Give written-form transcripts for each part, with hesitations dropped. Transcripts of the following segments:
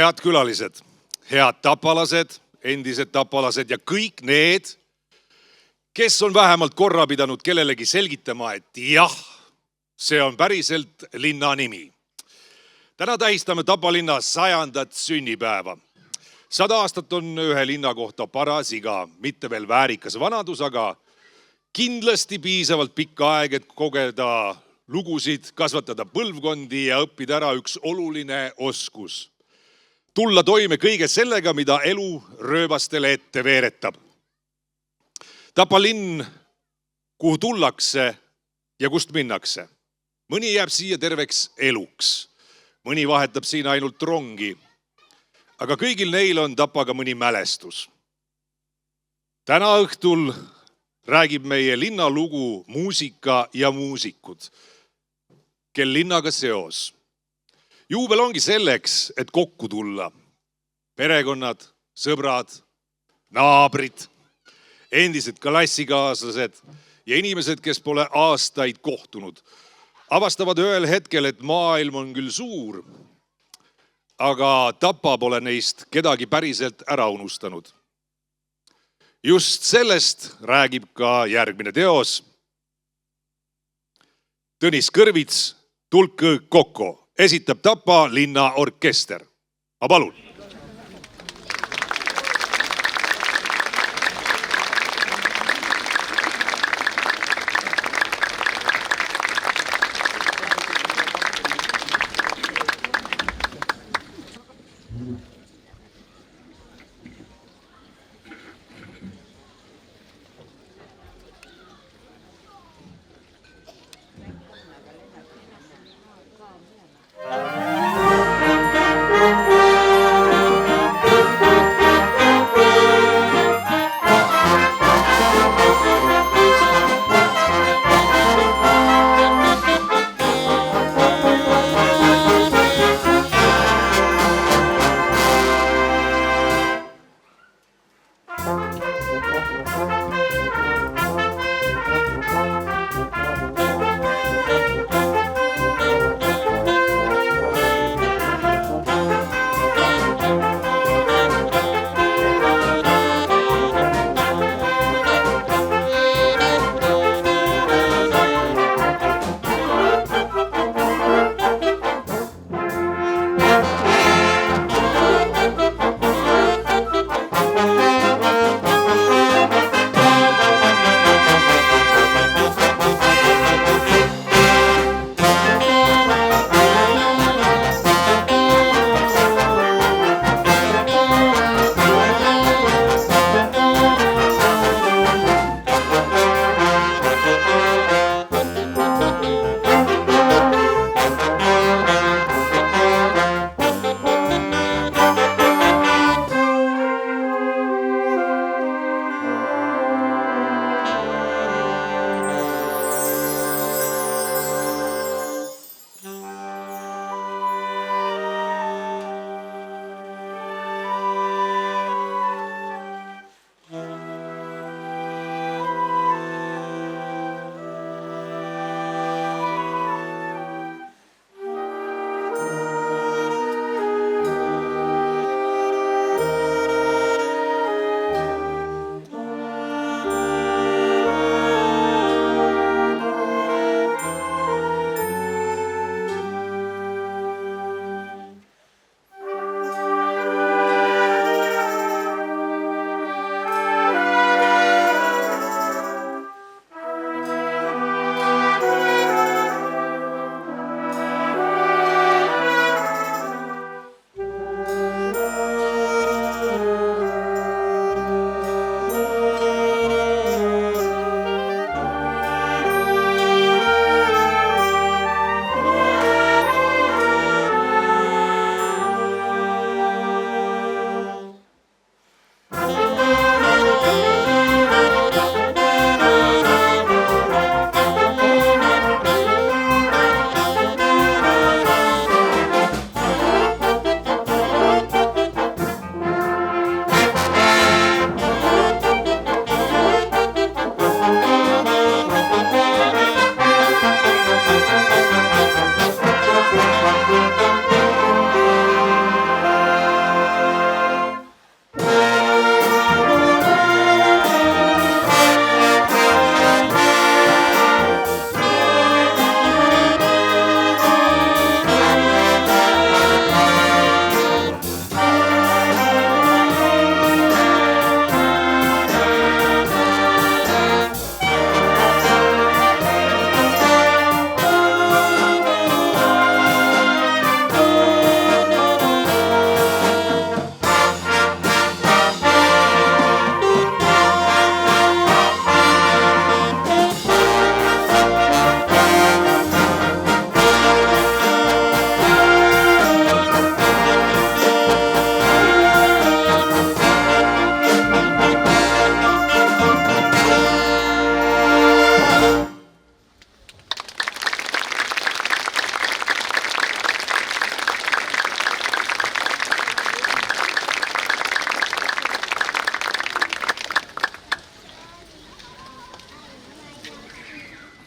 Head külalised, head tapalased, endised tapalased ja kõik need, kes on vähemalt korra pidanud kellelegi selgitama, et jah, see on päriselt linna nimi. Täna tähistame Tapa linna 100. sünnipäeva. 100 aastat on ühe linna kohta paras iga, mitte veel väärikas vanadus, aga kindlasti piisavalt pikka aeg, et kogeda lugusid, kasvatada põlvkondi ja õppida ära üks oluline oskus. Tulla toime kõige sellega, mida elu rööbastele ette veeretab. Tapa linn, kuhu tullakse ja kust minnakse. Mõni jääb siia terveks eluks. Mõni vahetab siin ainult rongi. Aga kõigil neil on Tapaga mõni mälestus. Täna õhtul räägib meie linnalugu muusika ja muusikud, kel linnaga seos. Juubel ongi selleks, et kokku tulla. Perekonnad, sõbrad, naabrid, endised klassikaaslased ja inimesed, kes pole aastaid kohtunud. Avastavad ühel hetkel, et maailm on küll suur, aga Tapa pole neist kedagi päriselt ära unustanud. Just sellest räägib ka järgmine teos. Tõnis Kõrvits, Tulk Kokko. Esitab Tapa linna orkester. Ma palun.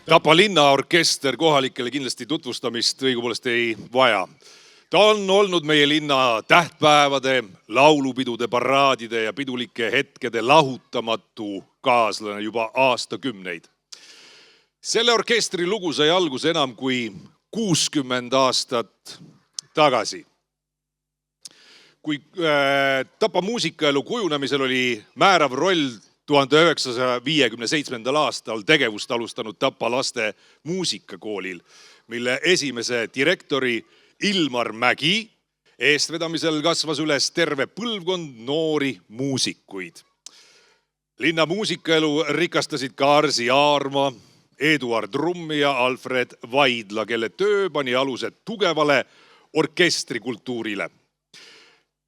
Tapa linnaorkester kohalikele kindlasti tutvustamist õigupoolest ei vaja. Ta on olnud meie linna tähtpäevade, laulupidude, paraadide ja pidulike hetkede lahutamatu kaaslane juba aastakümneid. Selle orkestri lugu sai alguse enam kui 60 aastat tagasi. Kui Tapa muusikaelu kujunemisel oli määrav roll 1957. aastal tegevust alustanud Tapa laste muusikakoolil, mille esimese direktori Ilmar Mägi eestvedamisel kasvas üles terve põlvkond noori muusikuid. Linna muusikaelu rikastasid ka Arsi Aarma, Eduard Rummi ja Alfred Vaidla, kelle töö pani alused tugevale orkestrikultuurile.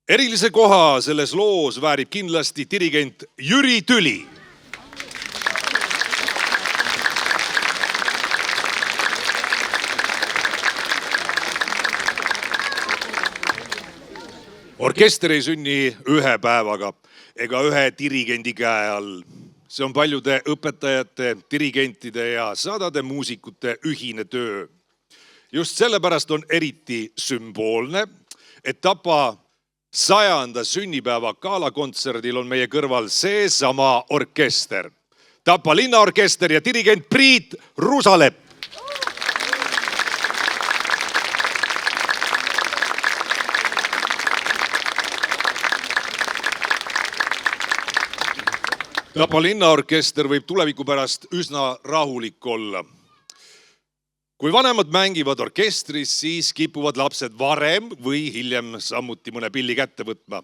Erilise koha selles loos väärib kindlasti dirigent Jüri Tüli. Orkester ei sünni ühe päevaga ega ühe dirigendi käe all. See on paljude õpetajate, dirigentide ja sadade muusikute ühine töö. Just sellepärast on eriti sümboolne, et Tapa 100. sünnipäeva gaalakontserdil on meie kõrval seesama orkester. Tapa linnaorkester ja dirigent Priit Rusalepp. Tapa linnaorkester võib tuleviku pärast üsna rahulik olla. Kui vanemad mängivad orkestris, siis kipuvad lapsed varem või hiljem samuti mõne pilli kätte võtma.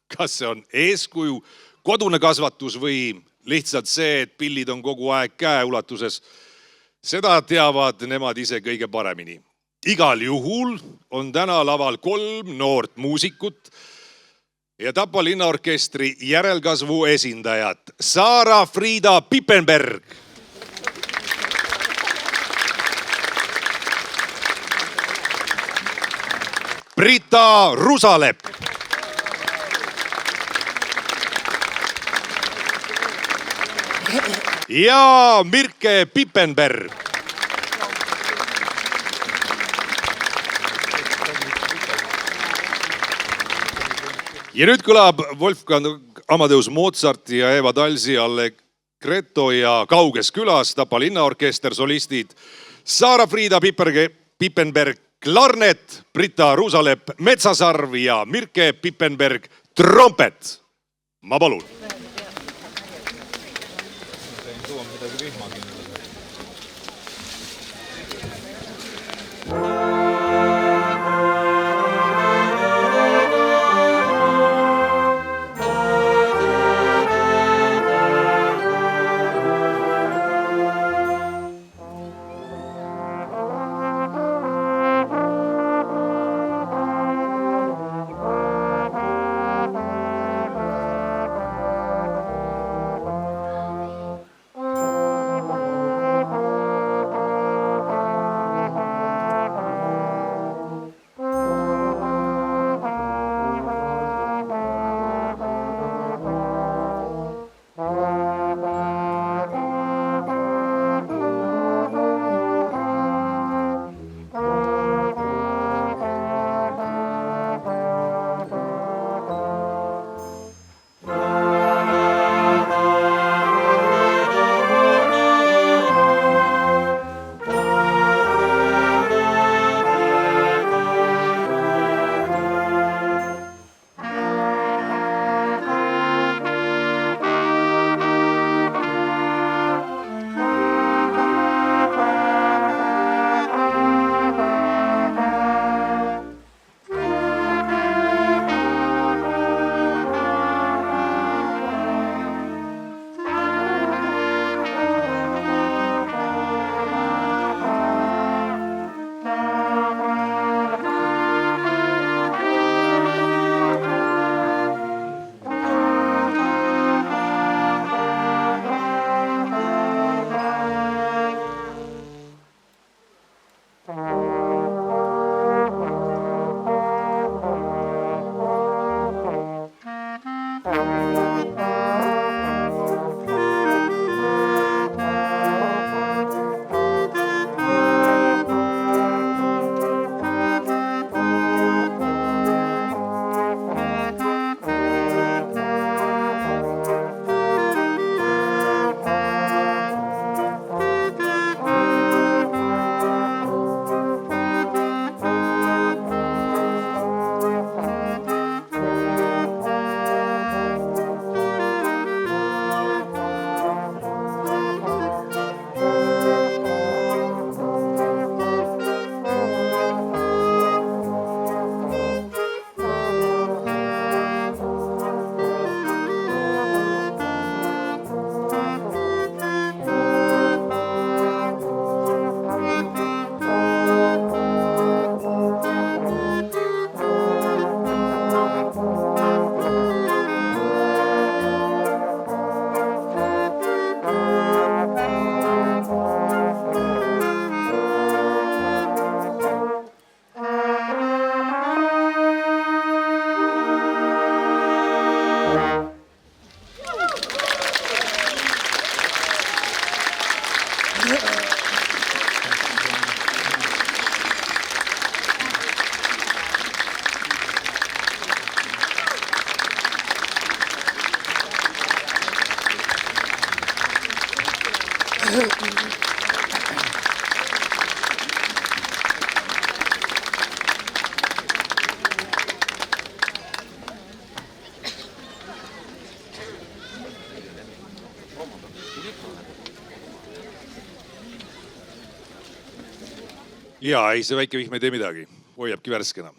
Kas see on eeskuju, kodune kasvatus või lihtsalt see, et pillid on kogu aeg käeulatuses? Seda teavad nemad ise kõige paremini. Igal juhul on täna laval 3 noort muusikut ja Tapa linnaorkestri järelkasvu esindajad Sara-Friida Pippenberg, Brita Rusalepp ja Mirke Pippenberg. Ja nüüd kõlab Wolfgang Amadeus Mozarti ja Eva Talsi Allegretto ja Kauges külas Tapa linnaorkester solistid Sara-Friida Pippenberg klarnet, Brita Rusalepp metsasarv ja Mirke Pippenberg trompet. Ma palun. Jaa, ei, see väike vihm ei tee midagi. Hoiabki värskena.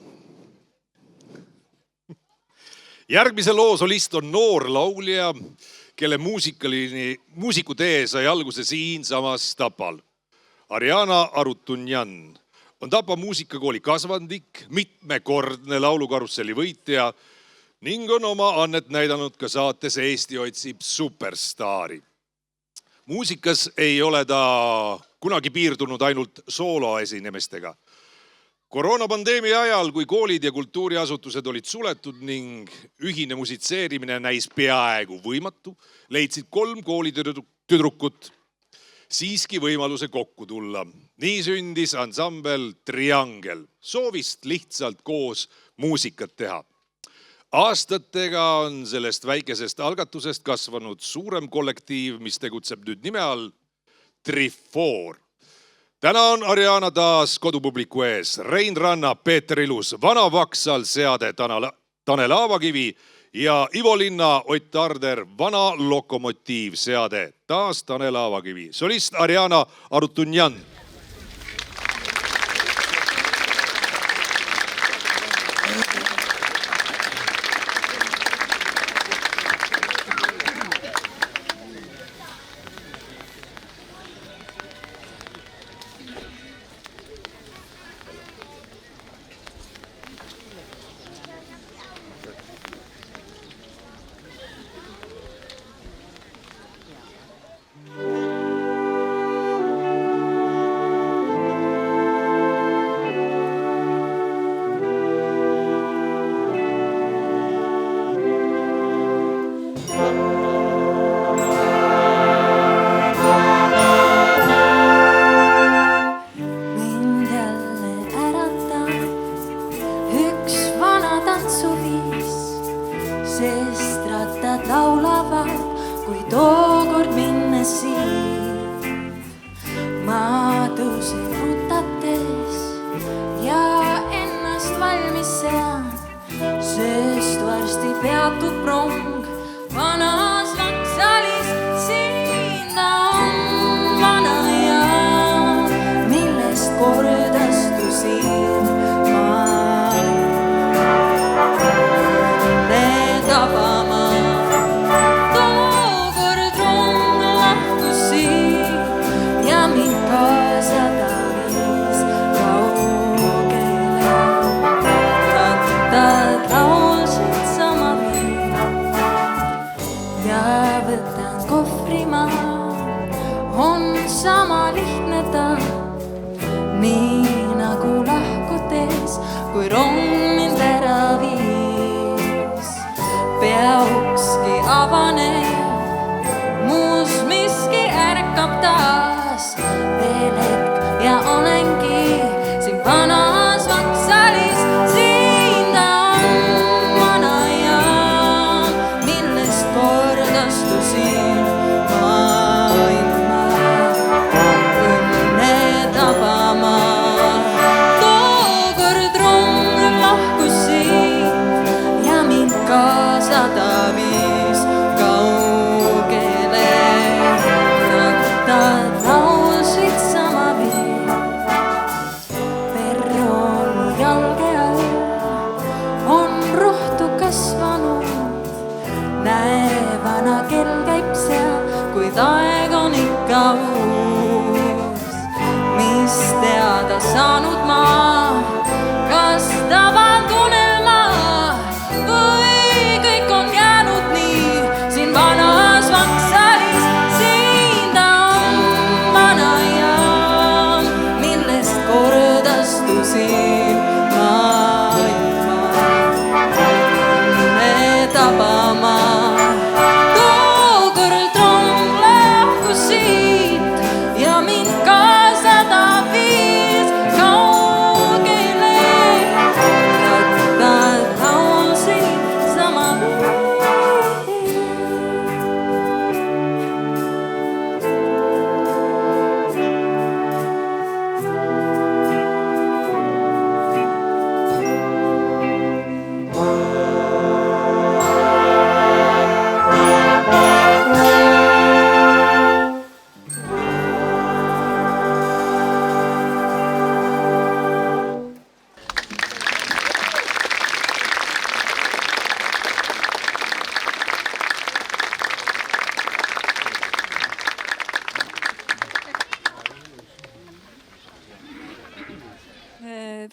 Järgmise loo solist on noor laulja, kelle muusikutee sai alguse siinsamas Tapal. Ariana Arutunjan on Tapa muusikakooli kasvandik, mitmekordne laulukarusselli võitja ning on oma annet näidanud ka saates Eesti otsib superstaari. Muusikas ei ole ta kunagi piirdunud ainult sooloesinemistega. Koroonapandeemia ajal, kui koolid ja kultuuriasutused olid suletud ning ühine musitseerimine näis peaaegu võimatu, leidsid 3 koolitüdrukut siiski võimaluse kokku tulla. Nii sündis ansambel Triangel, soovist lihtsalt koos muusikat teha. Aastatega on sellest väikesest algatusest kasvanud suurem kollektiiv, mis tegutseb nüüd nime all Trifoor. Täna on Ariana taas kodupubliku ees. Rein Ranna, Peeter Ilus, Vana Vaksal, Seade, Tanel Aavakivi ja Ivo Linna, Ott Arder, Vana Lokomotiiv, Seade, taas Tanel Aavakivi. Solist Ariana Arutunjan. Ja min kaasa ta viis kaugele.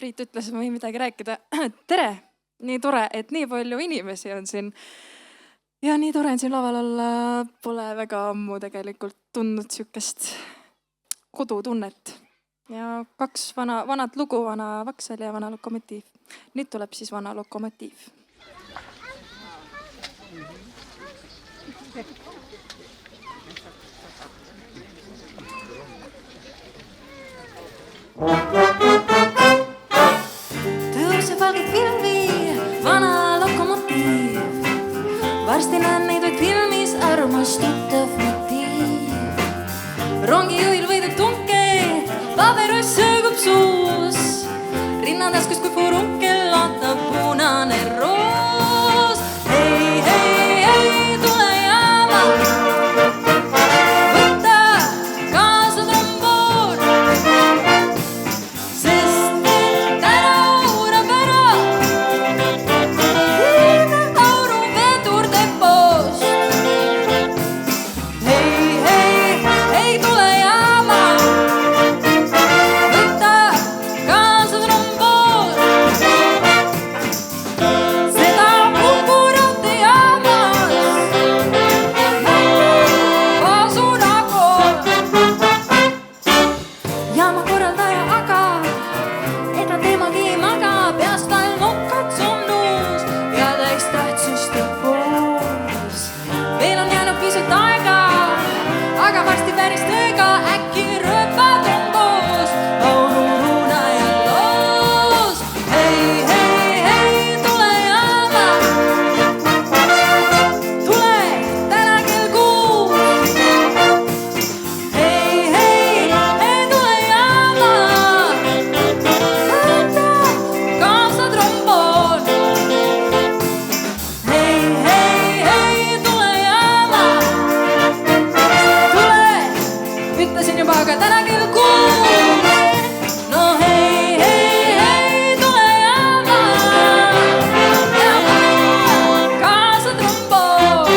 Priit ütles, ma võin midagi rääkida. Tere! Nii tore, et nii palju inimesi on siin. Ja nii tore on siin laval olla. Pole väga ammu tegelikult tundnud sükest kodutunnet. Ja 2 vanad lugu, vana Vaksel ja vana Lokomotiiv. Nüüd tuleb siis vana Lokomotiiv. Tõuseb valget filmi, vana Lokomotiiv. Varsti näen neid vaid filmis armastutav motiiv. Rongijuhil võidab tunke, paberus söögub suus. Rinnataskus kui furunkel ootab punane roos. Hei, hei, hei, tule jaama. Võta kaasa tromboon. Sest täna uurab ära auruvedur depoost. Hei, hei, hei, tule jaama. Võta kaasa tromboon. Seda kukurauti jaamas Pasunakool. Jaama korraldaja aga ega teemagi ei maga. Peast tal nokats on nuus ja täis tähtsuste poos. Veel on jäänud pisut aega, aga varsti päris tööga äkki rööpad on koos. Auruna ja loos. Hei, hei, hei, tule jaama. Tule täna kell 6. Hei, hei, hei, tule jaama. Võta kaasa tromboon. Hei, hei, hei, tule jaama. Tule, ütlesin juba, aga täna kell 6. No hei, hei, hei, tule jaama. Jaama, kaasa tromboon.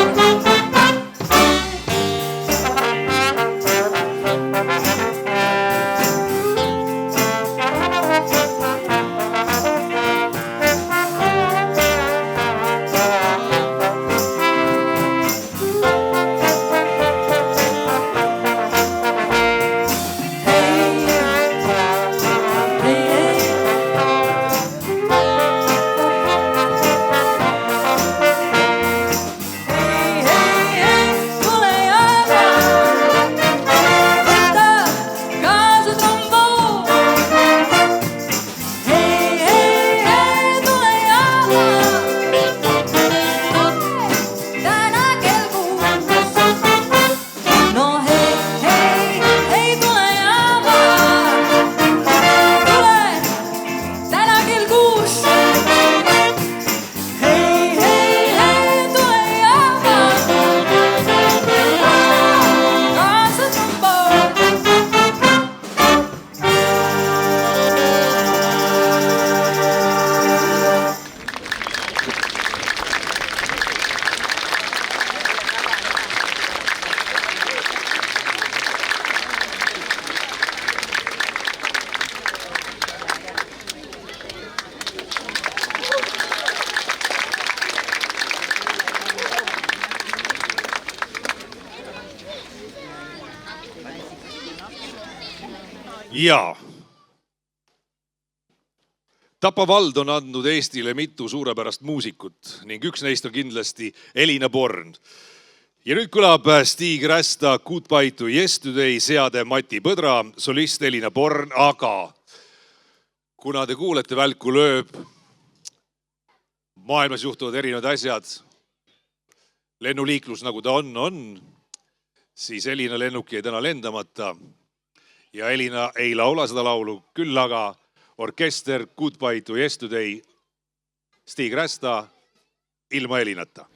Jaa. Tapa vald on andnud Eestile mitu suurepärast muusikut ning üks neist on kindlasti Elina Born. Ja nüüd kõlab Stig Rästa Goodbye to Yesterday, seade Mati Põdra, solist Elina Born, aga kuna te kuulete välku lööb, maailmas juhtuvad erinevad asjad, lennuliiklus nagu ta on, siis Elina lennuk jäi täna lendamata ja Elina ei laula seda laulu, küll aga orkester Goodbye to Yesterday, Stig Rästa ilma Elinata.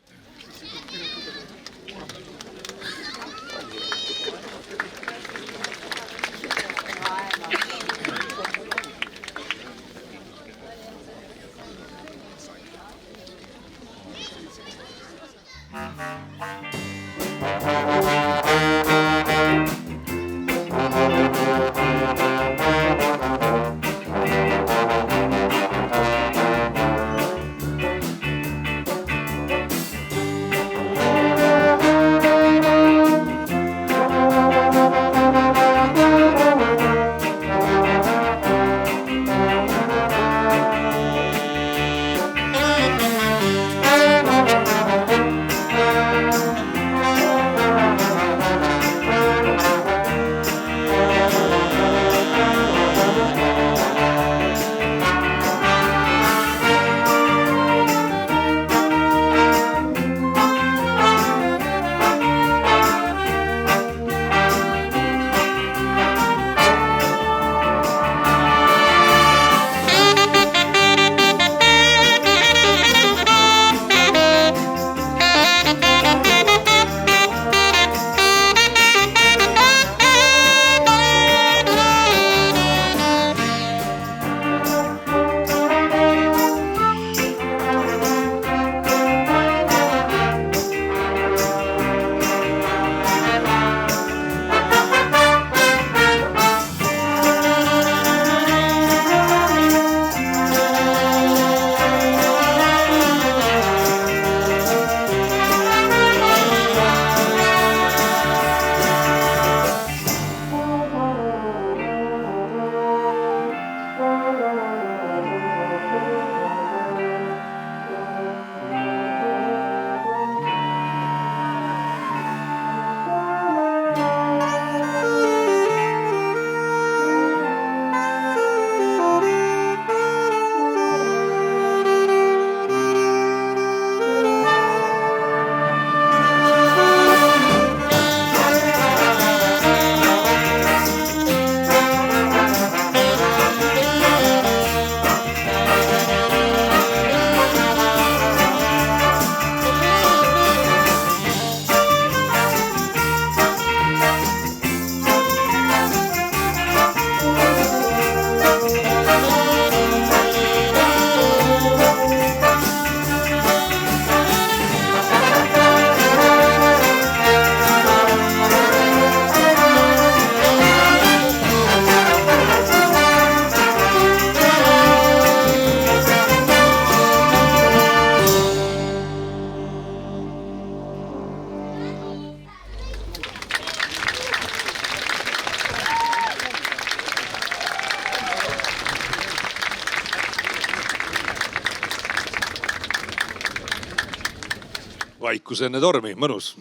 vaikus enne tormi, mõnus.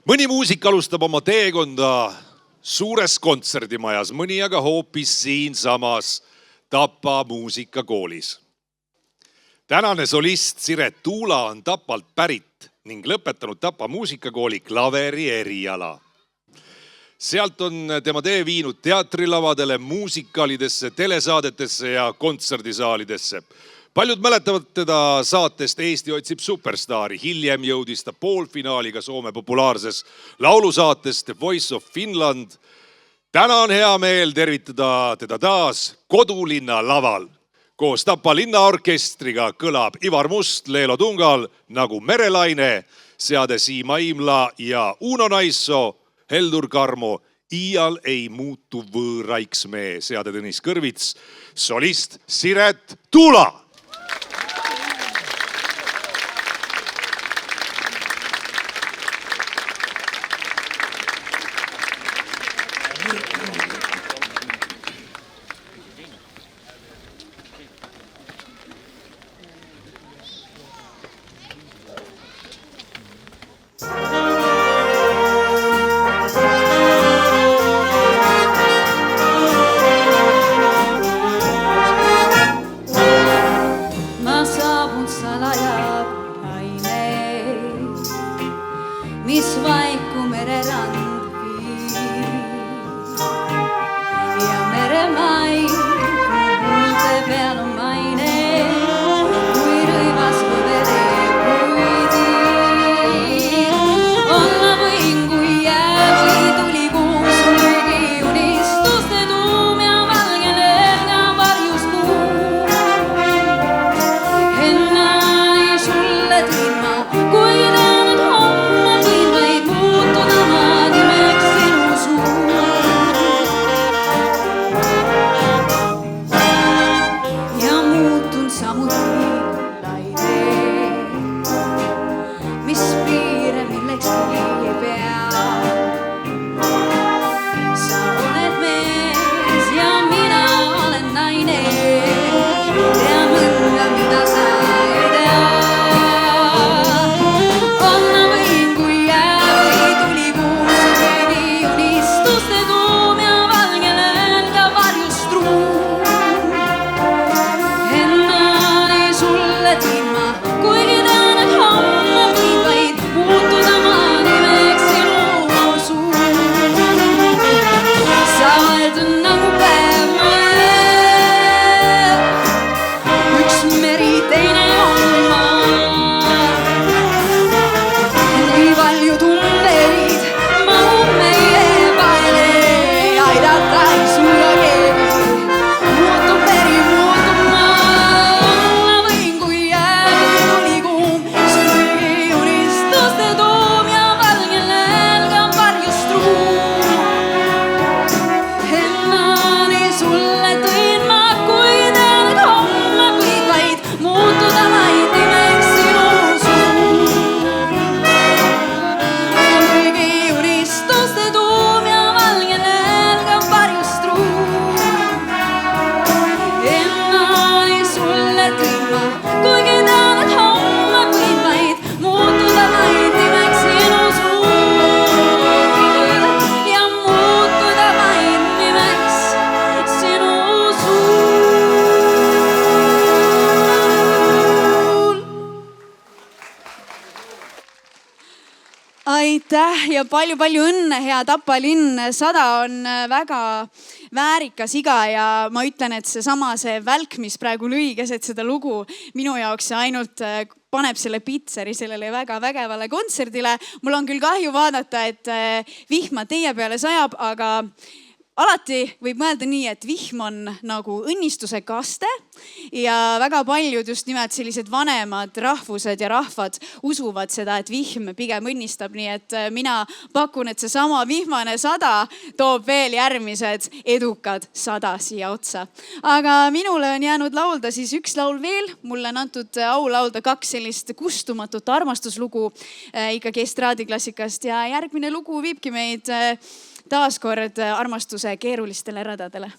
Mõni muusik alustab oma teekonda suures kontserdimajas, mõni aga hoopis siinsamas Tapa muusikakoolis. Tänane solist Siret Tuula on Tapalt pärit ning lõpetanud Tapa muusikakooli klaveri eriala. Sealt on tema tee viinud teatrilavadele, muusikaalidesse, telesaadetesse ja kontserdisaalidesse. Paljud mäletavad teda saatest Eesti otsib superstaari. Hiljem jõudis ta poolfinaaliga Soome populaarses laulusaates The Voice of Finland. Täna on hea meel tervitada teda taas Kodulinna laval. Koos Tapa linnaorkestriga kõlab Ivar Must Leelo Tungal Nagu merelaine, seade Siima Imla ja Uno Naisso, Heldur Karmo, Iial ei muutu võõraiks me, seade Tõnis Kõrvits, solist Siret Tuula. Mis vaiku mererand viib ja meremaid, kuulte peal on maine, kui rõivas põvede puidi. Olla võin, kui jää või tuli kuus, kuigi unistuste tuum ja valge nõrga varjus kuu. Ennani sulle tõin ma, kui teanud homma aitäh ja palju-palju õnne, hea Tapa linn. 100 on väga väärikas iga ja ma ütlen, et see välk, mis praegu lõi keset seda lugu, minu jaoks ainult paneb selle pitseri sellele väga vägevale kontserdile. Mul on küll kahju vaadata, et vihma teie peale sajab, aga alati võib mõelda nii, et vihm on nagu õnnistuse kaste ja väga paljud just nimelt sellised vanemad rahvused ja rahvad usuvad seda, et vihm pigem õnnistab. Nii et mina pakun, et seesama vihmane 100 toob veel järgmised edukad 100 siia otsa. Aga minule on jäänud laulda siis üks laul veel. Mulle on antud au laulda 2 sellist kustumatut armastuslugu ikkagi estraadiklassikast ja järgmine lugu viibki meid taaskord armastuse keerulistele radadele.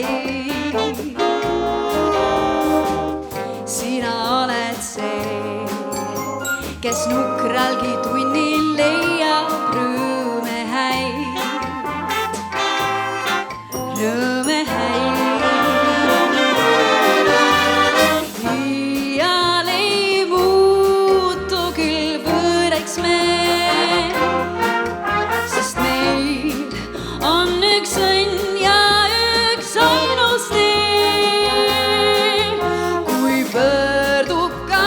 käib. Sina oled see, kes nukralgi tunnil leiab rõõme häid, rõõme häid. Iial ei muutu küll võõraks me, sest meil on üks õnn ja üks ainus tee. Kui pöördub ka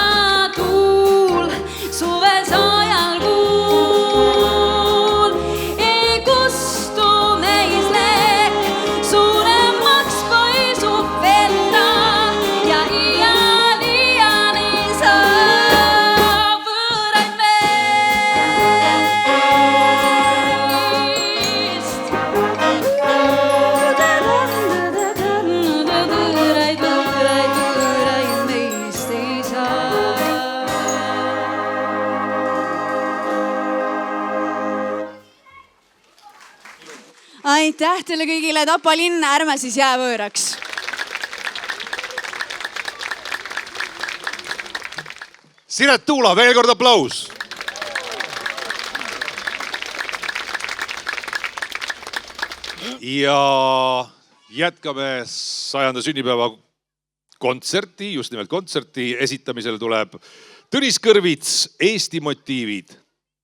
tuul suves ajal kuul, ei kustu meis lehk suuremaks paisub venda ja iial ei saa võõraid meist. Võõraid meist ei saa. Aitäh teile kõigile, Tapa linn, ärme siis jää võõraks. Siret Tuula, veel kord aplaus. Ja jätkame 100. sünnipäeva kontserti, just nimelt kontserti. Esitamisel tuleb Tõnis Kõrvits, Eesti motiivid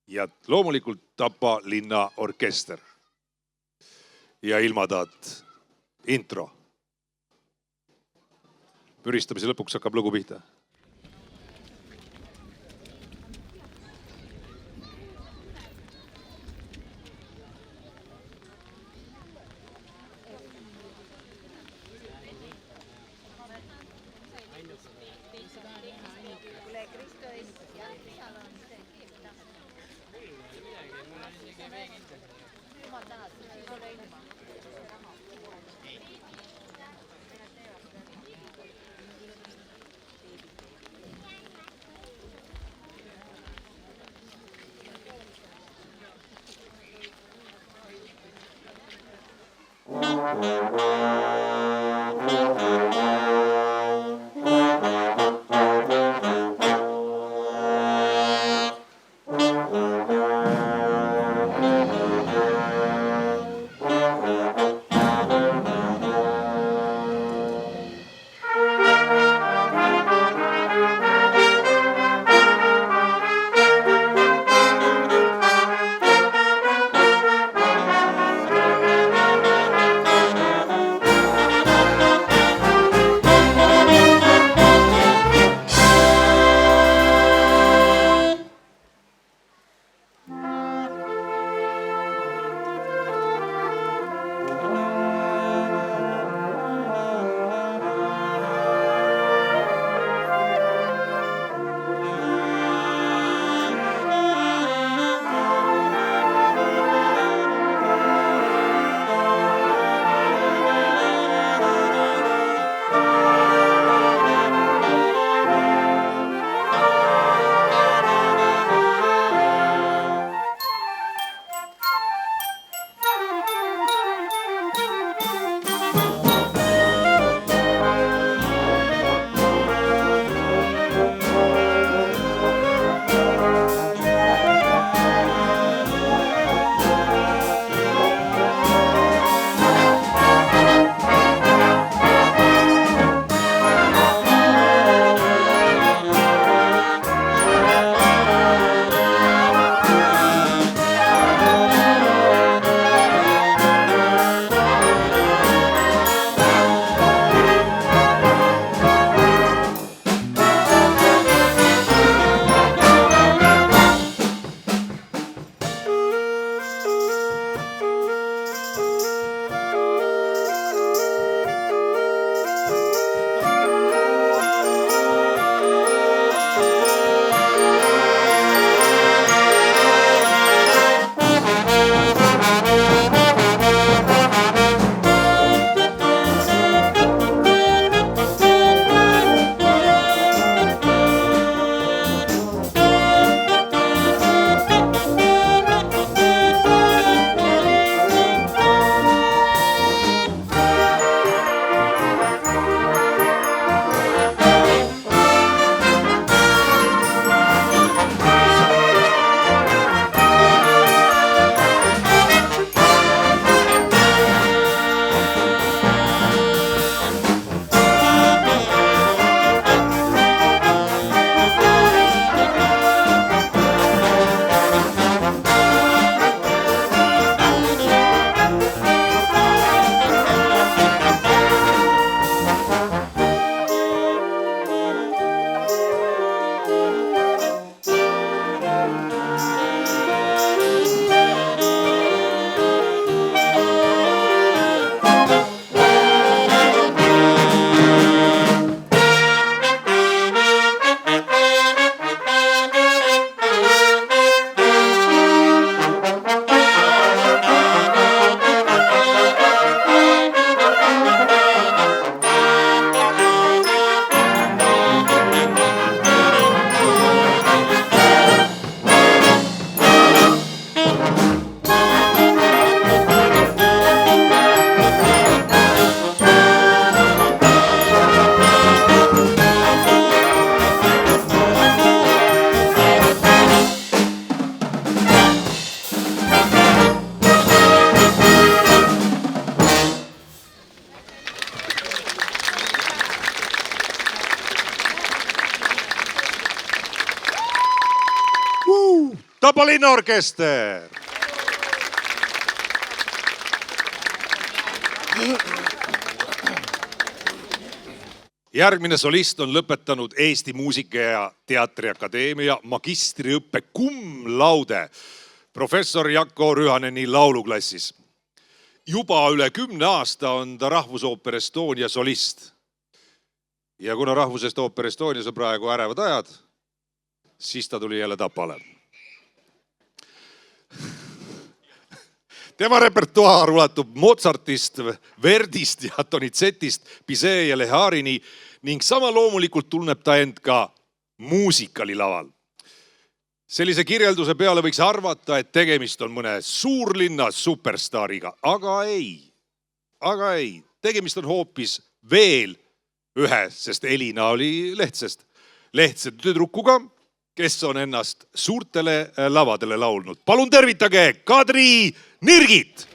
ja loomulikult Tapa linna orkester. Ja ilmataat intro. Püristamise lõpuks hakkab lugu pihta. Tapa linnaorkester. Järgmine solist on lõpetanud Eesti Muusika- ja Teatriakadeemia magistriõppe cum laude professor Jako Rühaneni lauluklassis. Juba üle 10 aasta on ta Rahvusooper Estonia solist. Ja kuna Rahvusest Ooper Estonias on praegu ärevad ajad, siis ta tuli jälle Tapale. Tema repertuaar ulatub Mozartist, Verdist ja Donizetist, Bizet ja Leharini ning sama loomulikult tunneb ta end ka muusikalilaval. Sellise kirjelduse peale võiks arvata, et tegemist on mõne suurlinna superstaariga, aga ei. Tegemist on hoopis veel ühe, sest Elina oli Lehtsest tüdrukuga, kes on ennast suurtele lavadele laulnud. Palun tervitage Kadri Nirgit!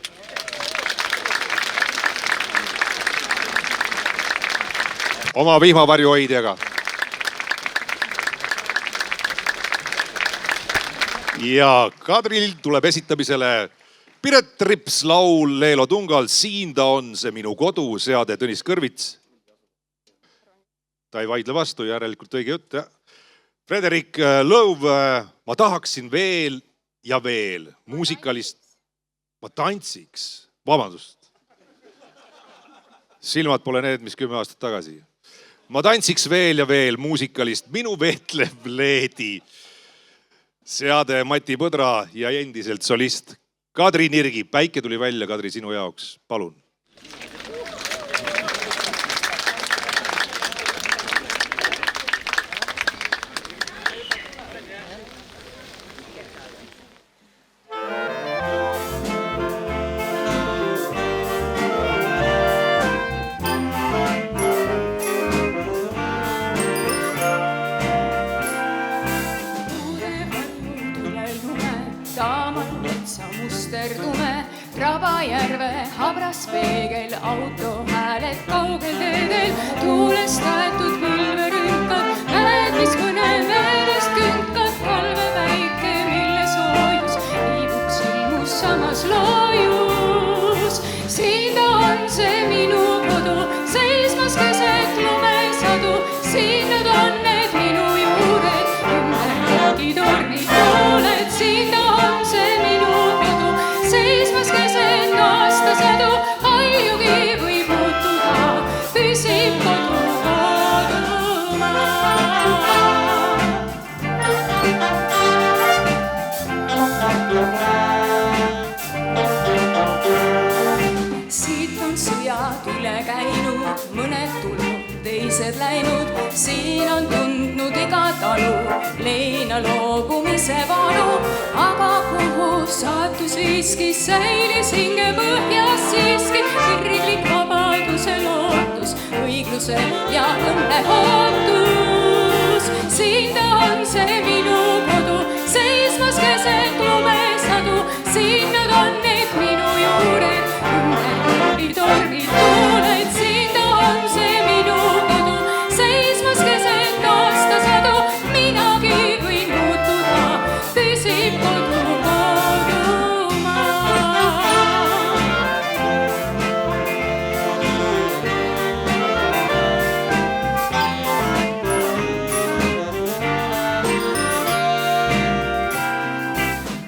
Oma vihmavarju hoidjaga. Ja Kadril tuleb esitamisele Piret Rips laul Leelo Tungal. Siin ta on see minu kodu, seade Tõnis Kõrvits. Ta ei vaidle vastu, järelikult õige jutt. Frederik Lõuv, ma tahaksin veel ja veel muusikalist. Ma tantsiks, vabandust. Silmad pole need, mis 10 aastat tagasi. Ma tantsiks veel ja veel muusikalist Minu Veetlev Leedi. Seade Mati Põdra ja endiselt solist Kadri Nirgi. Päike tuli välja, Kadri, sinu jaoks. Palun. Rabajärve habras peegel, auto hääled kaugel teedel, tuulest aetud põlverünkad, mäed, mis mõne meelest künkad, kalve väike, mille soojus liibuks ilmus samas loojus. Siin ta on see minu kodu, seismas keset lumesadu, siin nad on need minu juured, ümbergi tornid pooled, siin ta on see minu kodu, seismas keset aastasadu, paljugi võib muutuda, püsib kodu kodumaa. Siit on sõjad üle käinud, mõned tulnud, teised läinud, siin on tundnud iga talu leina loobumise valu, aga kuhu saatus viiskis, säilis hinge põhjas siiski kirglik vabaduse lootus, õigluse ja õnne ootus. Siin ta on see minu kodu, seismas keset lumesadu, siin nad on need minu juured, ümbergi tornid tuuled, siin ta on see minu kodu, seismas keset aastasadu, minagi võin muutuda, püsib kodu kodumaa.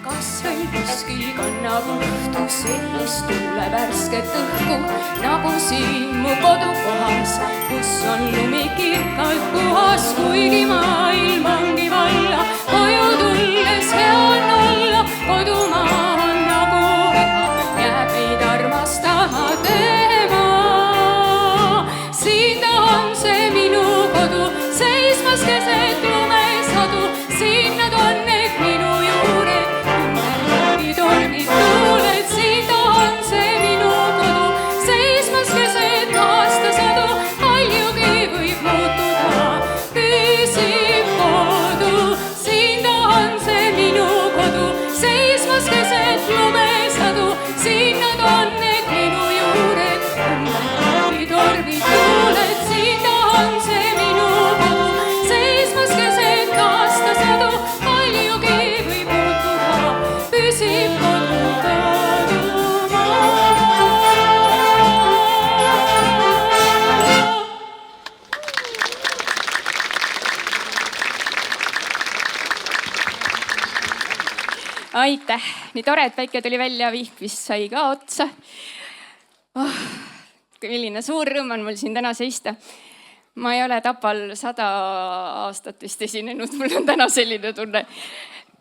Kas veel kuskil kannab õhtu sellist tuule värsket õhku, nagu siin mu kodukohas, kus on lumi kirkalt puhas, kuigi maailm ongi valla, koju tulles hea on olla, kodumaa on nagu viha, jääb meid armastama tema. Siin ta on see minu kodu, seismas keset lumesadu, siin nad on need minu juured, ümbergi tornid tuuled, siin ta on see minu kodu, seismas keset Aitäh, nii tore, et päike tuli välja, vihk vist sai ka otsa. Milline suur rõõm on mul siin täna seista. Ma ei ole Tapal 100 aastat vist esinenud, mul on täna selline tunne.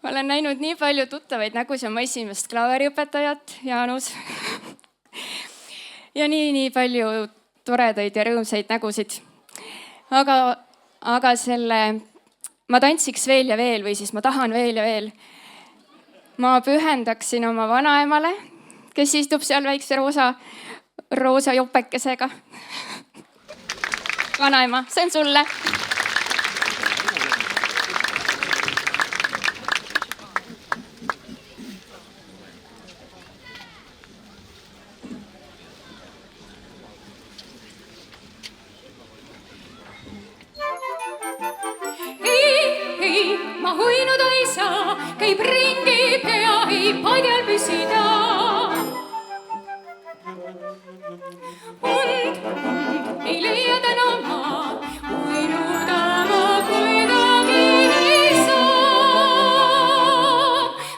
Ma olen näinud nii palju tuttavaid nägusid, oma esimest klaveriõpetajat, Jaanus. Ja nii palju toredaid ja rõõmsaid nägusid. Aga ma tantsiks veel ja veel või siis ma tahan veel ja veel. Ma pühendaksin oma vanaemale, kes istub seal väikse roosa jopekesega. Vanaema, see on sulle. Ma huinud ei saa, käib ringi pea, ei padjal püsida. Und ei leia täna ma, huinud ma kuidagi ei saa.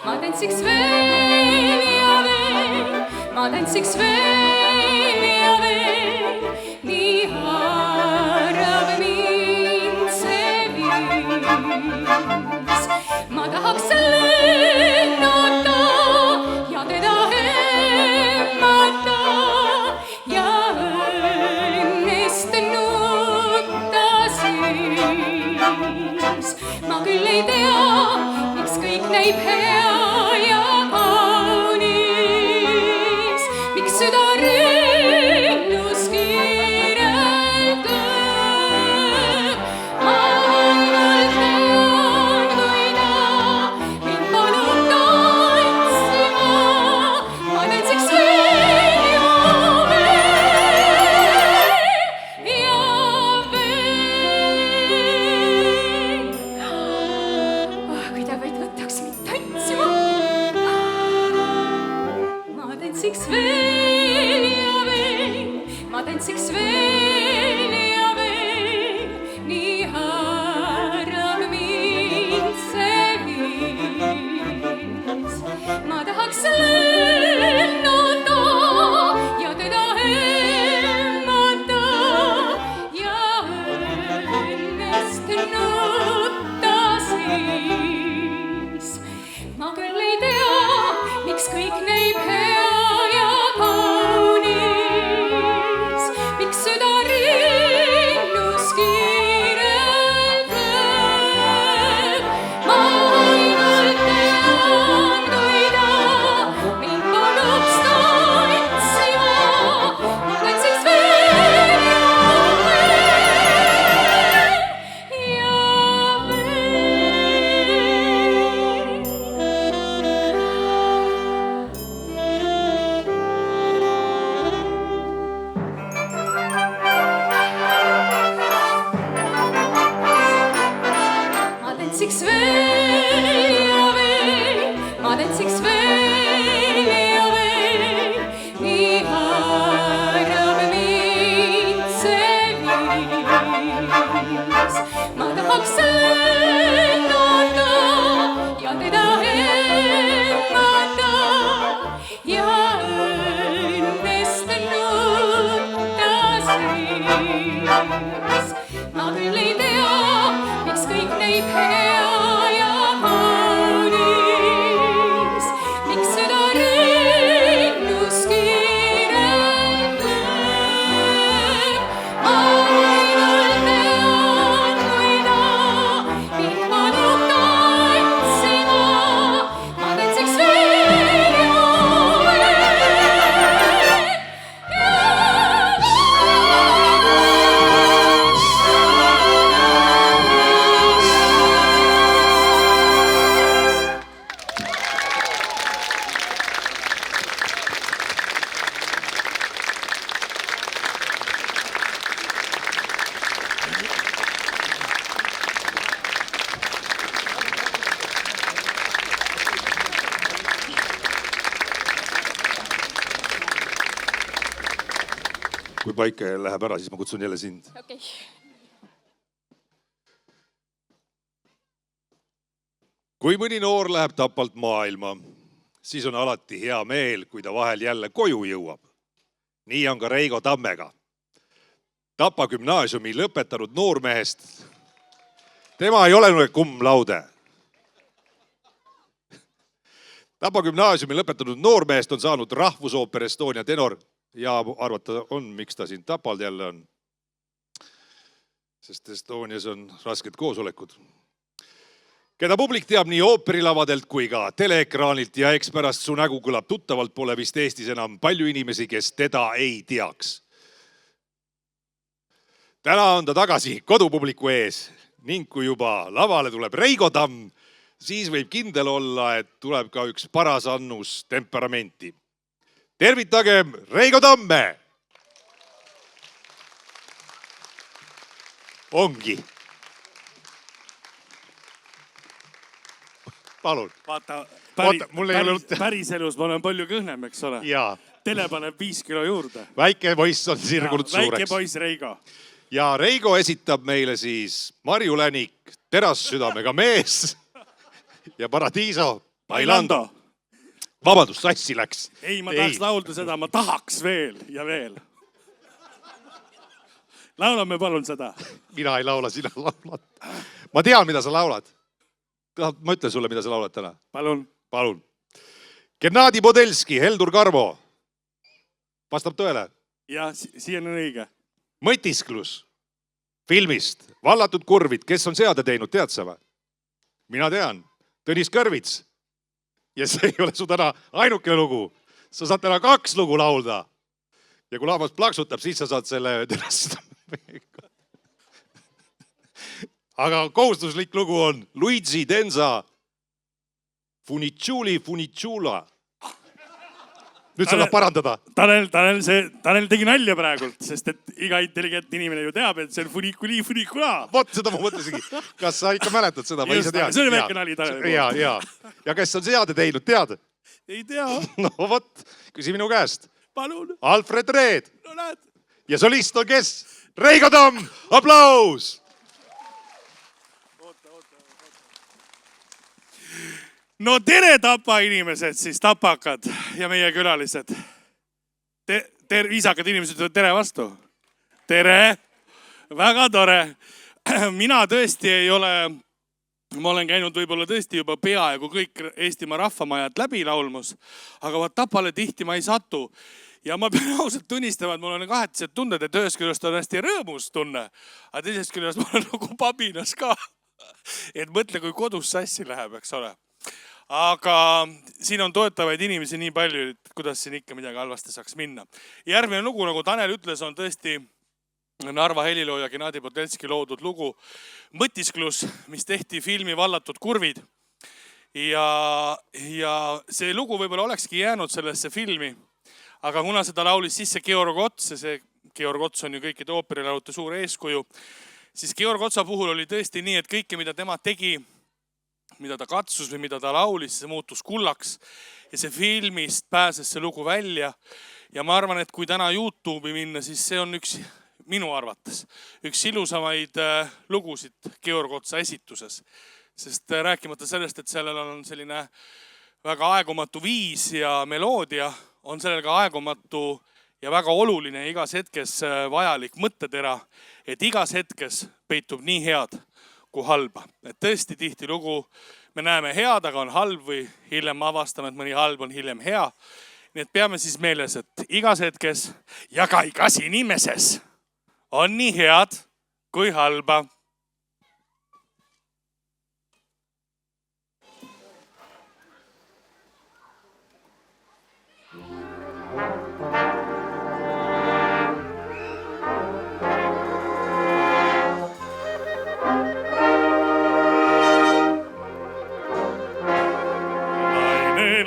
Ma tantsiks veel ja veel, ma tantsiks veel ja veel, nii haarab mind see viis. Ma tahaks lennata ja teda hemmata ja õnnest nutta siis. Ma küll ei tea, miks kõik näib hea ja kaunis, miks süda rinnus kiirelt lööb. Ma ainult tean, kui ta mind palub tantsima, ma tantsiks veel ja veel ja veel. Kui ta vaid võtaks mind tantsima, ma tantsiks veel ja veel, ma tantsiks veel ja veel, nii haarab mind see viis. Ma tahaks lennata ja teda hemmata ja õnnest nutta siis. Ma küll ei tea, miks kõik näib hea ja kaunis, miks süda rinnus kiirelt lööb. Ma ainult tean, kui ta mind palub tantsima, ma tantsiks veel ja veel ja ma tantsiks veel ja veel, ma tantsiks veel ja veel, nii haarab mind see viis. Ma tahaks lennata ja teda hemmata ja õnnest nutta siis. Ma küll ei tea, miks kõik näib hea ja kaunis, miks süda rinnus kiirelt lööb. Ma ainult tean, kui ta mind palub tantsima, ma tantsiks veel ja veel ja Kui päike läheb ära, siis ma kutsun jälle sind. Okei. Kui mõni noor läheb Tapalt maailma, siis on alati hea meel, kui ta vahel jälle koju jõuab. Nii on ka Reigo Tammega. Tapa gümnaasiumi lõpetanud noormehest. Tema ei ole cum laude. Tapa gümnaasiumi lõpetanud noormehest on saanud Rahvusooper Estonia tenor ja arvata on, miks ta siin Tapal jälle on. Sest Estonias on rasked koosolekud. Keda publik teab nii ooperilavadelt kui ka teleekraanilt ja eks pärast su nägu kõlab tuttavalt, pole vist Eestis enam palju inimesi, kes teda ei teaks. Täna on ta tagasi kodupubliku ees ning kui juba lavale tuleb Reigo Tamm, siis võib kindel olla, et tuleb ka üks paras annus temperamenti. Tervitagem Reigo Tamme! Ongi. Palun. Vaata, päriselus ma olen palju kõhnem, eks ole. Jaa. Tele paneb 5 kilo juurde. Väike poiss on sirgunud suureks. Väike poiss Reigo. Ja Reigo esitab meile siis Marju Länik, terassüdamega mees ja Paradiiso Bailando. Vabandust, sassi läks. Ei, ma tahaks laulda seda, ma tahaks veel ja veel. Laulame palun seda. Mina ei laula, sina laulad. Ma tean, mida sa laulad. Ma ütlen sulle, mida sa laulad täna. Palun. Palun. Gennadi Podelski, Heldur Karvo. Vastab tõele? Ja, siiani on õige. Mõtisklus filmist Vallatud kurvid, kes on seade teinud, tead sa või? Mina tean. Tõnis Kõrvits. Ja see ei ole su täna ainukene lugu. Sa saad täna 2 lugu laulda. Ja kui laamas plaksutab, siis sa saad selle terastada. Aga kohustuslik lugu on Luigi Denza Funicula. Nüüd sa tahad parandada. Tanel tegi nalja praegult, sest et iga intelligentne inimene ju teab, et see on Funicula. Vot seda ma mõtlesingi. Kas sa ikka mäletad seda? See oli väike nali Tanel. Ja kes on seade teinud, tead? Ei tea. No vot, küsi minu käest. Palun. Alfred Reed. No näed. Ja solist on kes? Reigo Tamm! Aplaus! No tere Tapa inimesed, siis tapakad ja meie külalised. Viisakad inimesed ütlevad tere vastu. Tere! Väga tore. Mina tõesti ei ole, ma olen käinud võib-olla tõesti juba peaaegu kõik Eestimaa rahvamajad läbi laulmus, aga Tapale tihti ma ei satu. Ja ma pean ausalt tunnistama, et mul on kahetised tunded, et ühest küljest on hästi rõõmus tunne, aga teisest küljest ma olen nagu pabinas ka. Et mõtle, kui kodus sassi läheb, eks ole. Aga siin on toetavaid inimesi nii palju, et kuidas siin ikka midagi halvasti saaks minna. Järgmine lugu, nagu Tanel ütles, on tõesti Narva helilooja Gennadi Podelski loodud lugu Mõtisklus, mis tehti filmi Vallatud kurvid. Ja see lugu võib-olla olekski jäänud sellesse filmi, aga kuna seda laulis sisse Georg Ots, ja see Georg Ots on ju kõikide ooperilaulute suur eeskuju, siis Georg Otsa puhul oli tõesti nii, et kõike, mida tema tegi, mida ta katsus või mida ta laulis, see muutus kullaks ja see filmist pääses see lugu välja. Ja ma arvan, et kui täna YouTube'i minna, siis see on üks, minu arvates, üks ilusamaid lugusid Georg Otsa esituses. Sest rääkimata sellest, et sellel on selline väga aegumatu viis ja meloodia, on sellel ka aegumatu ja väga oluline igas hetkes vajalik mõttetera, et igas hetkes peitub nii head kui halba. Et tõesti tihti lugu me näeme head, aga on halb või hiljem avastame, et mõni halb on hiljem hea. Nii et peame siis meeles, et igas hetkes ja ka igas inimeses on nii head kui halba.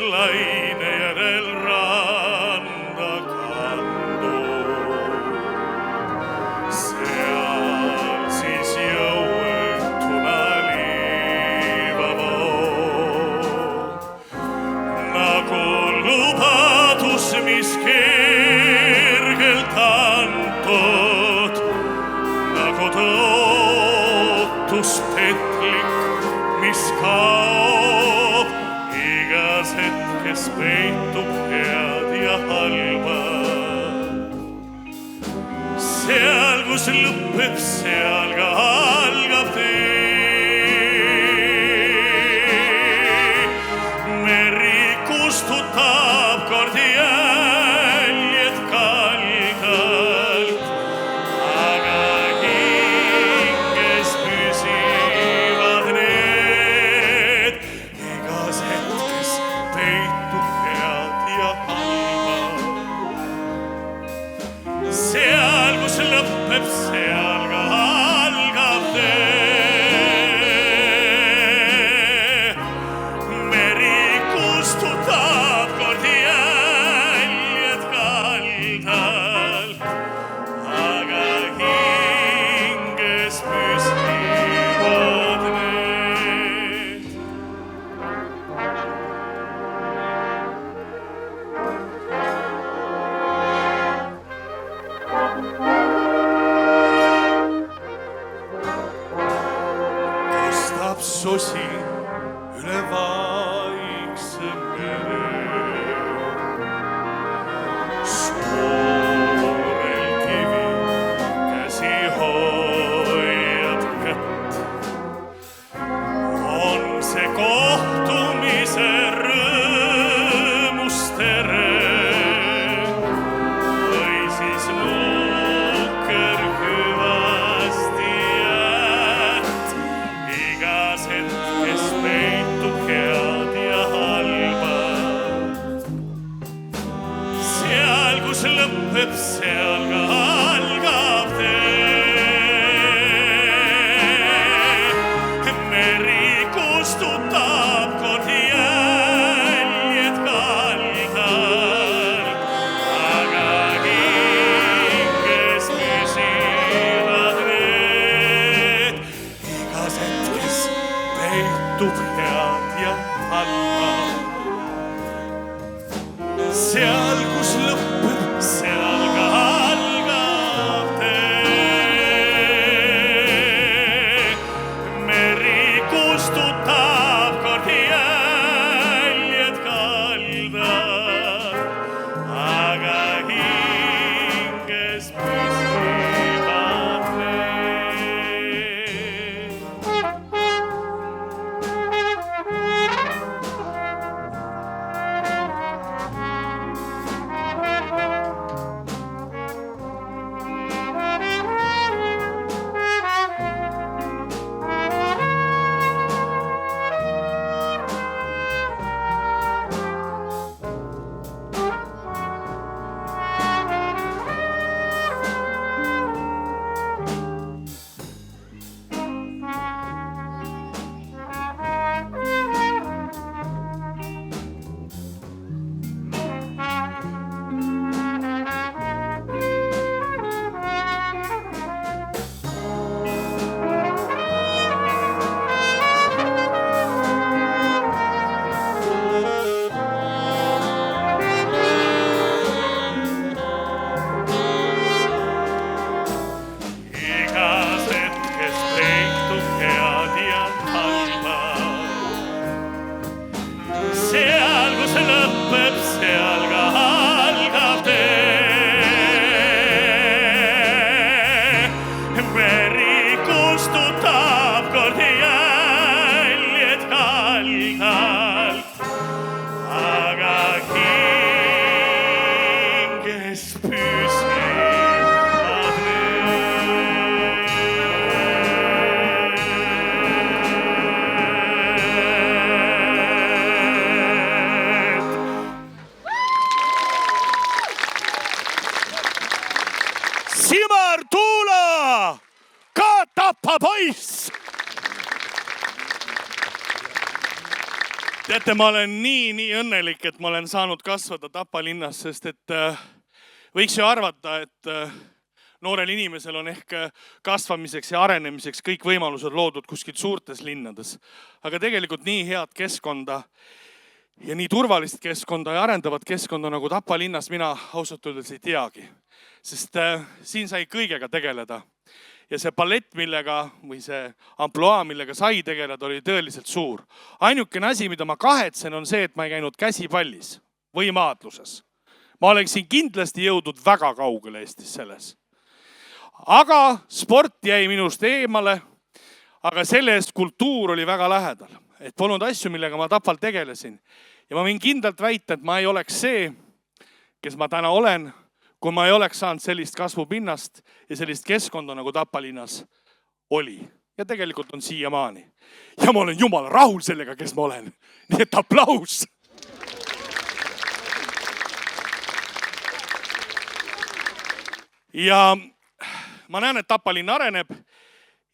Laine järel randa kandu. Seal siis jõuetuna liivavoog. Nagu lubadus, mis kergelt antud, nagu tõotus petlik, mis kaob. kes peitub head ja halba. Seal, kus lõpeb, seal ka algab tee. Meri kustutab kord jäljed kaldalt, aga hinges püsivad need. Igas hetkes peitub head ja halba. Seal, kus lõpeb, seal ka algab tee. Meri kustutab kord jäljed kaldalt, aga hinges püsivad need. Kostab sosi üle vaikse mere. Suurel kivi käsi hoiab kätt. On see kohtumise rõõmus tere või siis nukker hüvasti jääd. Igas hetkes peitub head ja halba. Seal, kus lõpeb, seal ka algab tee. Meri kustutab kord jäljed kaldalt, aga hinges püsivad need. Igas hetkes peitub head ja halba. Seal, kus lõpeb, seal ka algab tee. Meri kustutab kord jäljed kaldalt, aga hinges püsivad need. Igas hetkes peitub head ja halba. Seal, kus lõpeb, seal ka algab tee. Meri kustutab kord jäljed kaldalt, aga hinges püsivad need. Simar Tuula, ka Tapa poiss. Teate, ma olen nii õnnelik, et ma olen saanud kasvada Tapa linnas, sest et võiks ju arvata, et noorel inimesel on ehk kasvamiseks ja arenemiseks kõik võimalused loodud kuskilt suurtes linnades. Aga tegelikult nii head keskkonda ja nii turvalist keskkonda ja arendavat keskkonda nagu Tapa linnas mina ausalt öeldes ei teagi. Sest siin sai kõigega tegeleda. ja see palett, millega või see ampluaa, millega sai tegeleda, oli tõeliselt suur. Ainukene asi, mida ma kahetsen, on see, et ma ei käinud käsipallis või maadluses. Ma oleksin kindlasti jõudnud väga kaugele Eestis selles. Aga sport jäi minust eemale, aga selle eest kultuur oli väga lähedal. Et polnud asju, millega ma Tapal tegelesin. Ja ma võin kindlalt väita, et ma ei oleks see, kes ma täna olen, kui ma ei oleks saanud sellist kasvupinnast ja sellist keskkonda, nagu Tapalinnas oli. Ja tegelikult on siiamaani. Ja ma olen jumala rahul sellega, kes ma olen. Nii et aplaus! Ja ma näen, et Tapalinn areneb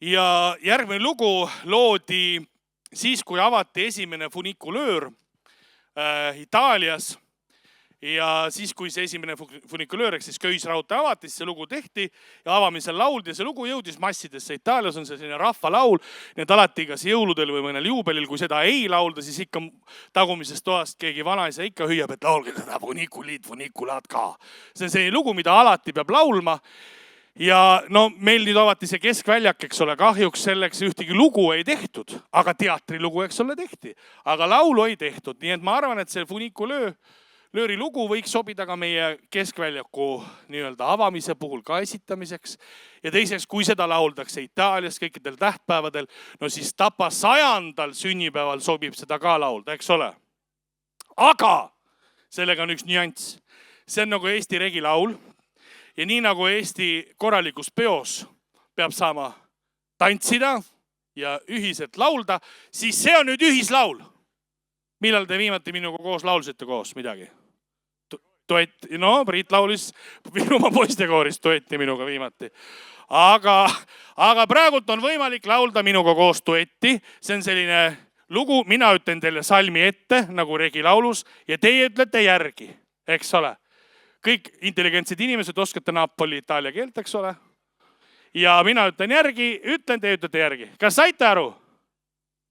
ja järgmine lugu loodi siis, kui avati esimene funikulöör Itaalias. Ja siis, kui see esimene funikulöör, siis Köisraudtee avati, siis see lugu tehti ja avamisel lauldi ja see lugu jõudis massidesse. Itaalias on see selline rahvalaul, nii et alati kas jõuludel või mõnel juubelil, kui seda ei laulda, siis ikka tagumisest toast keegi vanaisa ikka hüüab, et laulge seda funikulaad ka. See on selline lugu, mida alati peab laulma. Ja no meil nüüd avati see keskväljak, eks ole, kahjuks selleks ühtegi lugu ei tehtud, aga teatrilugu, eks ole, tehti. Aga laulu ei tehtud, nii et ma arvan, et see funikulööri lugu võiks sobida ka meie keskväljaku nii-öelda avamise puhul ka esitamiseks. Ja teiseks, kui seda lauldakse Itaalias kõikidel tähtpäevadel, no siis Tapa 100. sünnipäeval sobib seda ka laulda, eks ole. Aga sellega on üks nüanss. See on nagu Eesti regilaul. Ja nii nagu Eesti korralikus peos peab saama tantsida ja ühiselt laulda, siis see on nüüd ühislaul. Millal te viimati minuga koos laulsite koos midagi? No, Priit laulis Virumaa poistekooris duetti minuga viimati. Aga praegult on võimalik laulda minuga koos duetti. See on selline lugu, mina ütlen teile salmi ette, nagu regilaulus, ja teie ütlete järgi, eks ole. Kõik intelligentsed inimesed oskate Napoli itaalia keelt, eks ole. Ja mina ütlen järgi, ütlen, te ütlete järgi. Kas saite aru?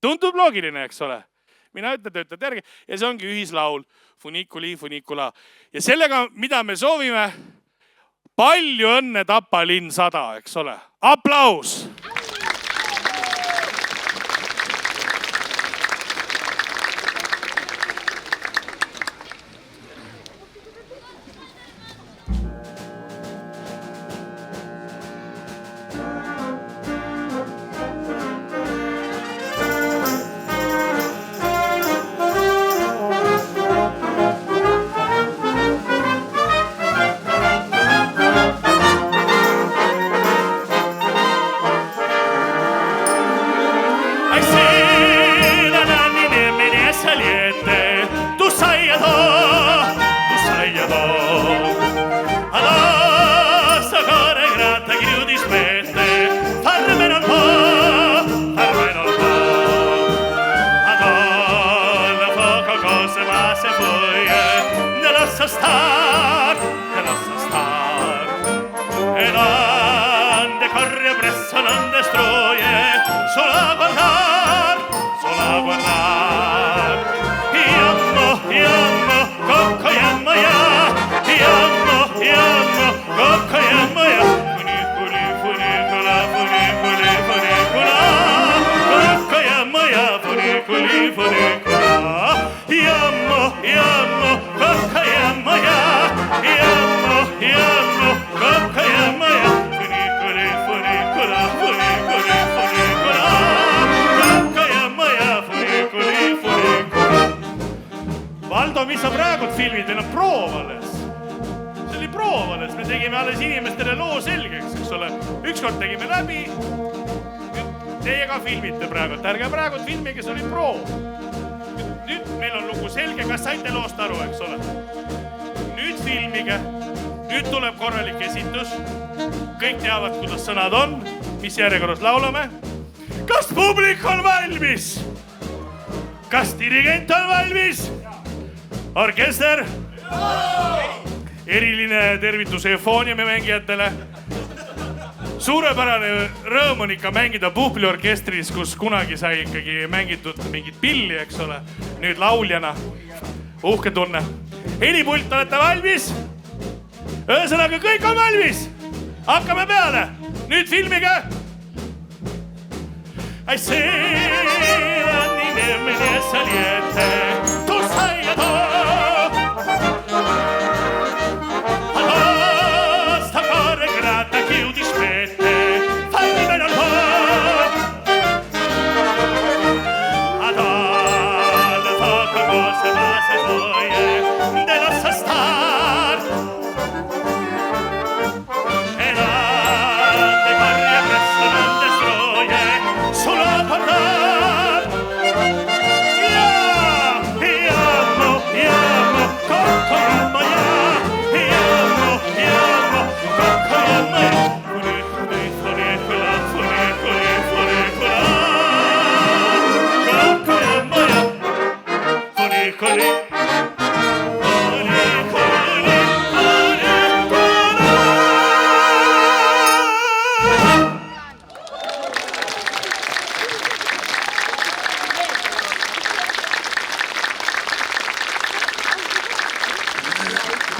Tundub loogiline, eks ole. Mina ütlen, te ütlete järgi. Ja see ongi ühislaul. Funikula. Ja sellega, mida me soovime, palju õnne Tapalinn 100, eks ole. Aplaus! Mis sa praegult filmid, meil on proov alles. See oli proov alles, me tegime alles inimestele loo selgeks, eks ole. Ükskord tegime läbi, teie ka filmite praegult, ärge praegult filmige, see oli proov. Nüüd meil on lugu selge, kas saite loost aru, eks ole. Nüüd filmige, nüüd tuleb korralik esitus. Kõik teavad, kuidas sõnad on, mis järjekorras laulame. Kas publik on valmis? Kas dirigent on valmis? Orkester, eriline tervitus Eufooniumi mängijatele. Suurepärane rõõm on ikka mängida puhpliorkestris, kus kunagi sai ikkagi mängitud mingit pilli, eks ole. Nüüd lauljana. Uhke tunne. Helipult, olete valmis? Ühesõnaga, kõik on valmis. Hakkame peale. Nüüd filmige! I see ogni nemmene saliente tu sai a to sta corre grata chiudi spette fammi bene un po' adal tocco cose ma se vuoi della sa star e la te corri appresso non destroie solo parlare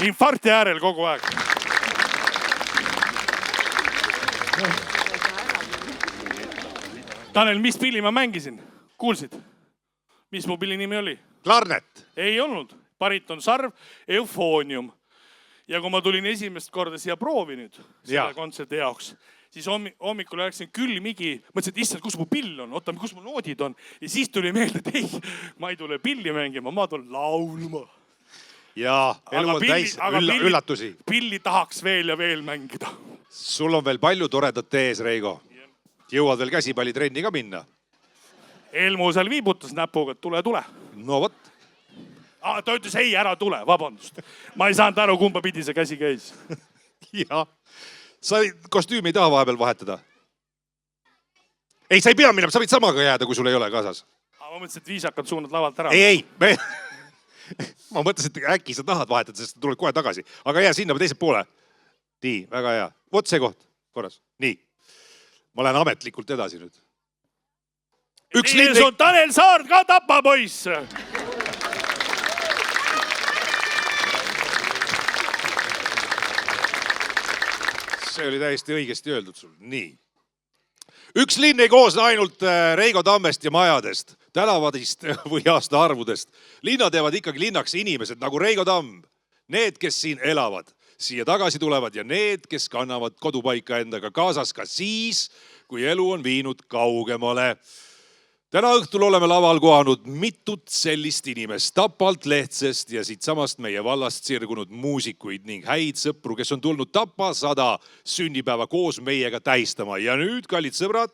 infarkti äärel kogu aeg. Tanel, mis pilli ma mängisin? Kuulsid? Mis mu pilli nimi oli? Klarnet. Ei olnud. Bariton sarv, eufoonium. Ja kui ma tulin esimest korda siia proovi nüüd selle kontserdi jaoks, siis hommikul läksin külmigi, mõtlesin, et issand, kus mu pill on, oota, kus mu noodid on. Ja siis tuli meelde, et ei, ma ei tule pilli mängima, ma tulen laulma. Ja elu on täis üllatusi. Pilli tahaks veel ja veel mängida. Sul on veel palju toredat ees, Reigo. Jõuad veel käsipallitrenni ka minna. Elmu seal viibutas näpuga, et tule. No võt. Ta ütles ei, ära tule, vabandust. Ma ei saanud aru, kumba pidi see käsi käis. Ja. Sa kostüümi ei taha vahepeal vahetada? Ei, sa ei pea minema, sa võid samaga jääda, kui sul ei ole kaasas. Ma mõtlesin, et viisakalt suunad lavalt ära. Ei. Ma mõtlesin, et äkki sa tahad vahetada, sest tuled kohe tagasi. Aga jää sinna või teise poole. Nii, väga hea. Vot see koht. Korras. Nii. Ma lähen ametlikult edasi nüüd. Ees on Tanel Saard ka Tapa poiss. See oli täiesti õigesti öeldud sul. Nii. Üks linn ei koosne ainult Reigo Tammest ja majadest, tänavadist või aastaarvudest. Linna teevad ikkagi linnaks inimesed nagu Reigo Tamm. Need, kes siin elavad, siia tagasi tulevad ja need, kes kannavad kodupaika endaga kaasas ka siis, kui elu on viinud kaugemale. Täna õhtul oleme laval kohanud mitut sellist inimest Tapalt, Lehtsest ja siit samast meie vallast sirgunud muusikuid ning häid sõpru, kes on tulnud Tapa 100 sünnipäeva koos meiega tähistama. Ja nüüd, kallid sõbrad,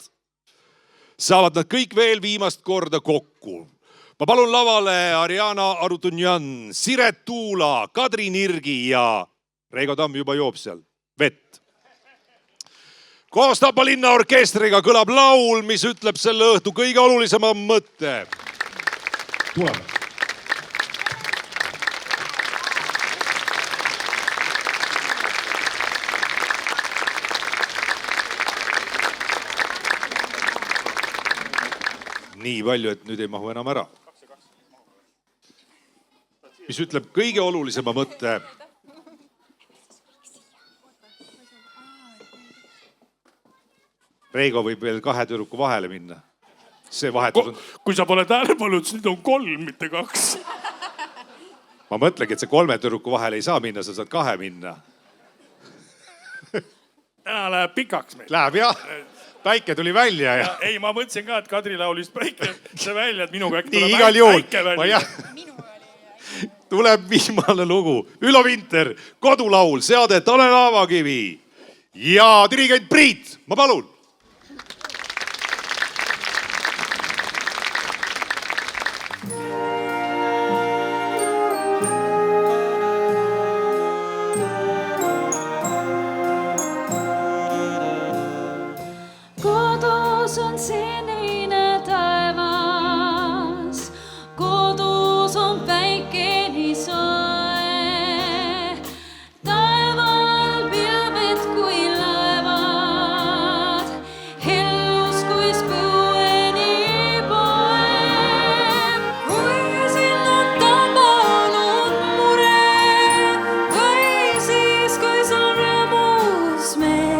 saavad nad kõik veel viimast korda kokku. Ma palun lavale Ariana Arutunjan, Siret Tuula, Kadri Nirgi ja Reigo Tamm juba joob seal vett. Koos Tapa linna orkestriga kõlab laul, mis ütleb selle õhtu kõige olulisema mõtte. Tuleme. Nii palju, et nüüd ei mahu enam ära. Mis ütleb kõige olulisema mõtte. Reigo võib veel 2 tüdruku vahele minna. See vahetus on... Kui sa pole tähelepanu, siis nüüd on 3, mitte 2. Ma mõtlengi, et see 3 tüdruku vahele ei saa minna, sa saad 2 minna. Täna läheb pikaks meil. Läheb jah. Päike tuli välja. Ja... Ei, ma mõtlesin ka, et Kadri laulis päike see välja, et minuga äkki tuleb päike välja. Tuleb viimane lugu. Ülo Vinter, kodulaul, seade Tanel Aavakivi ja dirigent Priit. Ma palun. Kodus on sinine taevas, kodus on päike nii soe. Taeval pilved kui laevad, hellus kui spõeni poe. Kui sind on tabanud mure, või siis kui sul rõõmus meel.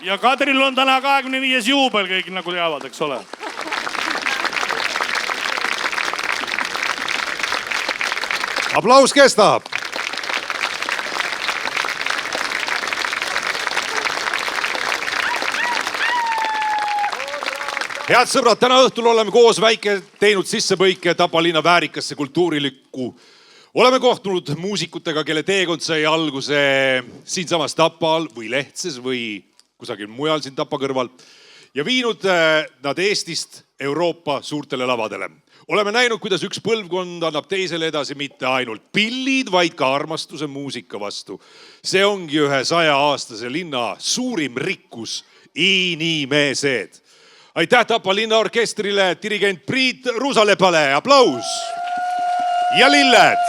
ja Kadril on täna 25. juubel, kõik nagu teavad, eks ole. aplaus kestab. Head sõbrad, täna õhtul oleme koos väike teinud sissepõike Tapa linna väärikasse kultuurilikku. Oleme kohtunud muusikutega, kelle teekond sai alguse siinsamas Tapal või Lehtses või kusagil mujal siin Tapa kõrval ja viinud nad Eestist Euroopa suurtele lavadele. Oleme näinud, kuidas üks põlvkond annab teisele edasi mitte ainult pillid, vaid ka armastuse muusika vastu. See ongi ühe 100-aastase linna suurim rikkus, inimesed. Aitäh Tapa linnaorkestrile, dirigent Priit Ruusalepale, aplaus! Ja lilled!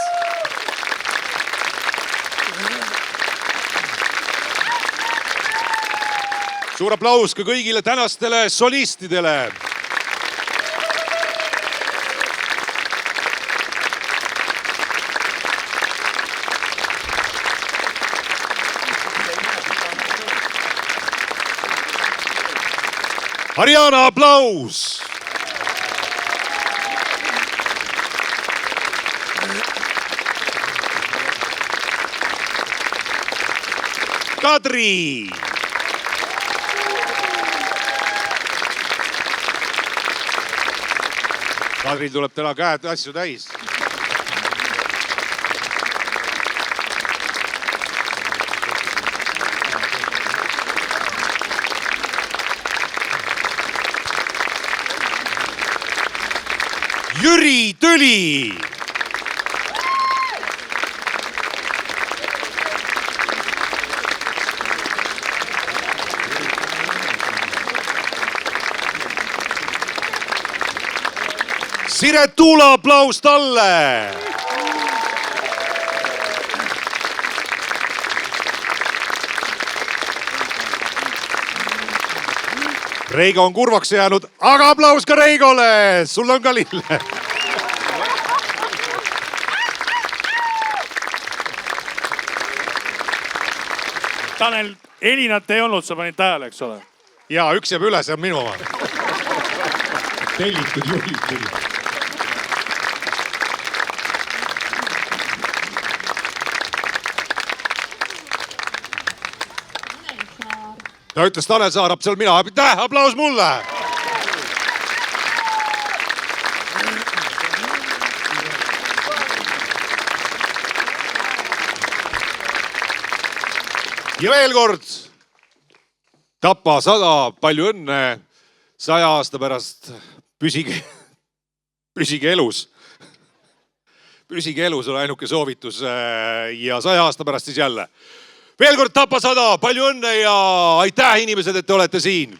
Suur aplaus ka kõigile tänastele solistidele! Ariana, aplaus! Kadri! Kadril tuleb täna käed asju täis. Jüri Tüli! Siret Tuula, aplaus talle! Reigo on kurvaks jäänud, aga aplaus ka Reigole! Sul on ka lille! Tanel, Elinat ei olnud, sa panid tähele, eks ole? Jaa, üks jääb üle, see on minu oma. Tellitud juhid tuli. Ta ütles Tanel Saarab, seal mina. Aitäh, aplaus mulle! Ja veel kord Tapa 100, palju õnne 100 aasta pärast. Püsige elus. Püsige elus on ainuke soovitus ja 100 aasta pärast siis jälle. Veel kord Tapa 100, palju õnne ja aitäh inimesed, et te olete siin.